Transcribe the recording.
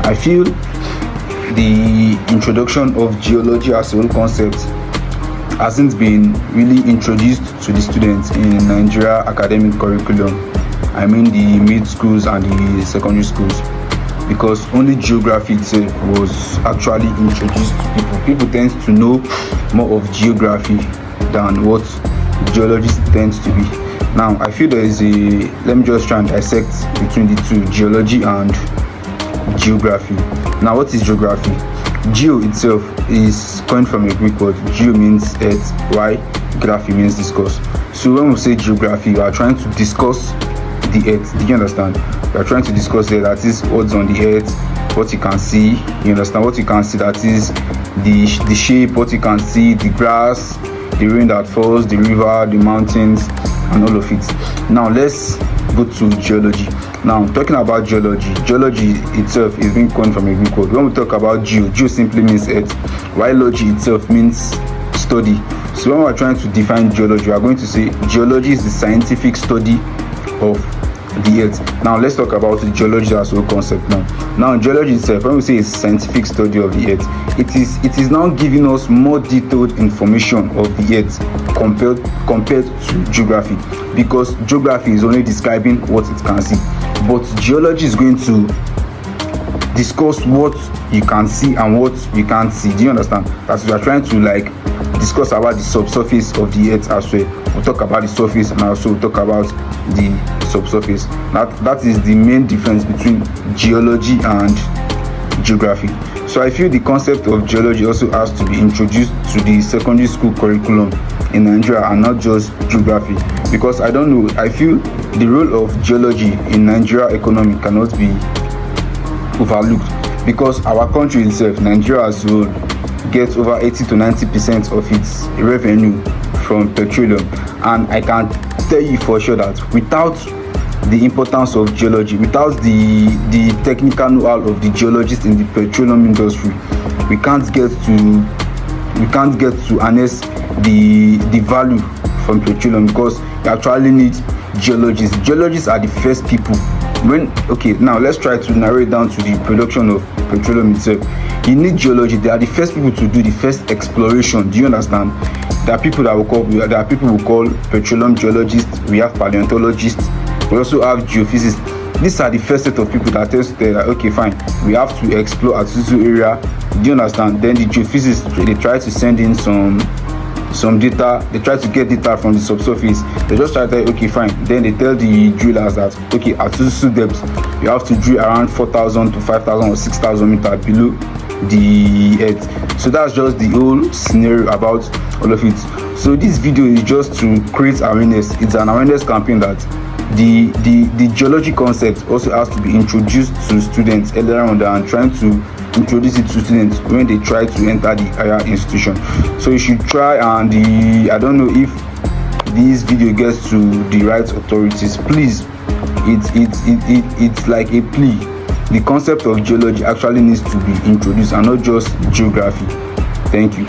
I feel the introduction of geology as a whole concept hasn't been really introduced to the students in Nigeria academic curriculum. I mean the mid schools and the secondary schools, because only geography itself was actually introduced to people. People tend to know more of geography than what geology tends to be. Now, I feel there is let me just try and dissect between the two, geology and geography. Now, what is geography? Geo itself is coined from a Greek word. Geo means earth, while graphy means discuss. So when we say geography, we are trying to discuss the earth. Do you understand? We are trying to discuss the earth, that is what's on the earth, what you can see. You understand? What you can see, that is the shape, what you can see, the grass, the rain that falls, the river, the mountains, and all of it. Now let's go to geology. Now, talking about geology, geology itself is being coined from a Greek word. When we talk about geo simply means earth, while logy itself means study. So when we're trying to define geology, we are going to say geology is the scientific study of the earth. Now let's talk about the geology as a whole concept. Now geology itself, when we say it's scientific study of the earth, it is now giving us more detailed information of the earth compared to geography, because geography is only describing what it can see, but geology is going to discuss what you can see and what you can't see. Do you understand? As we are trying to discuss about the subsurface of the earth as well. We'll talk about the surface and also we'll talk about the subsurface. That is the main difference between geology and geography. So I feel the concept of geology also has to be introduced to the secondary school curriculum in Nigeria and not just geography, because I don't know, I feel the role of geology in Nigeria economy cannot be overlooked, because our country itself, Nigeria as well, gets over 80 to 90% of its revenue from petroleum, and I can tell you for sure that without the importance of geology, without the technical know-how of the geologists in the petroleum industry, we can't get to harness the value from petroleum, because you actually need geologists. Geologists are the first people. Now let's try to narrow it down to the production of petroleum itself. You need geology. They are the first people to do the first exploration. Do you understand? There are people who call petroleum geologists. We have paleontologists. We also have geophysicists. These are the first set of people that tell us that okay, fine, we have to explore at this area. Do you understand? Then the geophysicists, they try to send in some data. They try to get data from the subsurface. They just try to say okay, fine. Then they tell the drillers that okay, at this depth you have to drill around 4,000 to 5,000 or 6,000 meters below the earth. So that's just the whole scenario about all of it. So this video is just to create awareness. It's an awareness campaign that the geology concept also has to be introduced to students earlier on, and trying to introduce it to students when they try to enter the higher institution. So you should try, and I don't know if this video gets to the right authorities, please, it's like a plea. The concept of geology actually needs to be introduced and not just geography. Thank you.